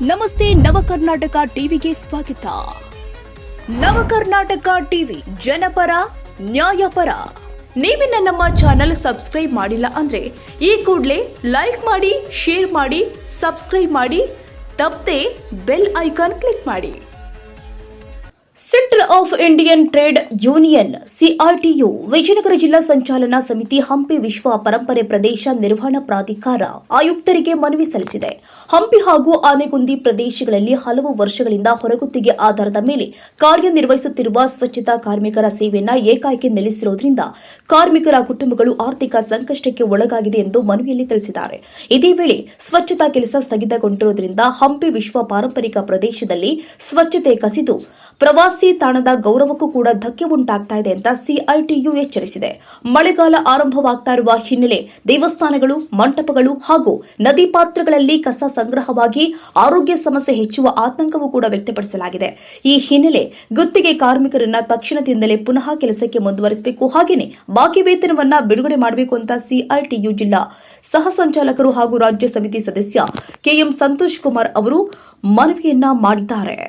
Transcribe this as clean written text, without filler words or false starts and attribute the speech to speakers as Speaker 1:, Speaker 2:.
Speaker 1: ನಮಸ್ತೆ ನವಕರ್ನಾಟಕ ಟಿವಿಗೆ ಸ್ವಾಗತ. ನವಕರ್ನಾಟಕ ಟಿವಿ ಜನಪರ ನ್ಯಾಯಪರ. ನೀವಿನ್ನ ನಮ್ಮ ಚಾನೆಲ್ ಸಬ್ಸ್ಕ್ರೈಬ್ ಮಾಡಿಲ್ಲ ಅಂದ್ರೆ ಈ ಕೂಡಲೇ ಲೈಕ್ ಮಾಡಿ, ಶೇರ್ ಮಾಡಿ, ಸಬ್ಸ್ಕ್ರೈಬ್ ಮಾಡಿ, ತಪ್ಪದೆ ಬೆಲ್ ಐಕಾನ್ ಕ್ಲಿಕ್ ಮಾಡಿ. Centre of Indian trade union CITU Vijayanagara ಜಿಲ್ಲಾ ಸಂಚಾಲನಾ ಸಮಿತಿ ಹಂಪಿ ವಿಶ್ವ ಪರಂಪರೆ ಪ್ರದೇಶ ನಿರ್ವಹಣಾ ಪ್ರಾಧಿಕಾರ ಆಯುಕ್ತರಿಗೆ ಮನವಿ ಸಲ್ಲಿಸಿದೆ. ಹಂಪಿ ಹಾಗೂ ಆನೆಗುಂದಿ ಪ್ರದೇಶಗಳಲ್ಲಿ ಹಲವು ವರ್ಷಗಳಿಂದ ಹೊರಗುತ್ತಿಗೆ ಆಧಾರದ ಮೇಲೆ ಕಾರ್ಯನಿರ್ವಹಿಸುತ್ತಿರುವ ಸ್ವಚ್ಛತಾ ಕಾರ್ಮಿಕರ ಸೇವೆಯನ್ನು ಏಕಾಏಕಿ ನಿಲ್ಲಿಸಿರುವುದರಿಂದ ಕಾರ್ಮಿಕರ ಕುಟುಂಬಗಳು ಆರ್ಥಿಕ ಸಂಕಷ್ಟಕ್ಕೆ ಒಳಗಾಗಿದೆ ಎಂದು ಮನವಿಯಲ್ಲಿ ತಿಳಿಸಿದ್ದಾರೆ. ಇದೇ ವೇಳೆ ಸ್ವಚ್ಛತಾ ಕೆಲಸ ಸ್ಥಗಿತಗೊಂಡಿರುವುದರಿಂದ ಹಂಪಿ ವಿಶ್ವ ಪಾರಂಪರಿಕ ಪ್ರದೇಶದಲ್ಲಿ ಸ್ವಚ್ಛತೆ ಕಸಿದು ಪ್ರವಾಸಿ ತಾಣದ ಗೌರವಕ್ಕೂ ಕೂಡ ಧಕ್ಕೆ ಉಂಟಾಗ್ತಾ ಇದೆ ಅಂತ ಸಿಐಟಿಯು ಎಚ್ಚರಿಸಿದೆ. ಮಳೆಗಾಲ ಆರಂಭವಾಗ್ತಾ ಇರುವ ಹಿನ್ನೆಲೆ ದೇವಸ್ಥಾನಗಳು, ಮಂಟಪಗಳು ಹಾಗೂ ನದಿ ಪಾತ್ರಗಳಲ್ಲಿ ಕಸ ಸಂಗ್ರಹವಾಗಿ ಆರೋಗ್ಯ ಸಮಸ್ಯೆ ಹೆಚ್ಚುವ ಆತಂಕವೂ ಕೂಡ ವ್ಯಕ್ತಪಡಿಸಲಾಗಿದೆ. ಈ ಹಿನ್ನೆಲೆ ಗುತ್ತಿಗೆ ಕಾರ್ಮಿಕರನ್ನ ತಕ್ಷಣದಿಂದಲೇ ಪುನಃ ಕೆಲಸಕ್ಕೆ ಮುಂದುವರಿಸಬೇಕು, ಹಾಗೆಯೇ ಬಾಕಿ ವೇತನವನ್ನ ಬಿಡುಗಡೆ ಮಾಡಬೇಕು ಅಂತ ಸಿಐಟಿಯು ಜಿಲ್ಲಾ ಸಹ ಸಂಚಾಲಕರು ಹಾಗೂ ರಾಜ್ಯ ಸಮಿತಿ ಸದಸ್ಯ ಕೆಎಂ ಸಂತೋಷ್ ಕುಮಾರ್ ಅವರು ಮನವಿಯನ್ನ ಮಾಡಿದ್ದಾರೆ.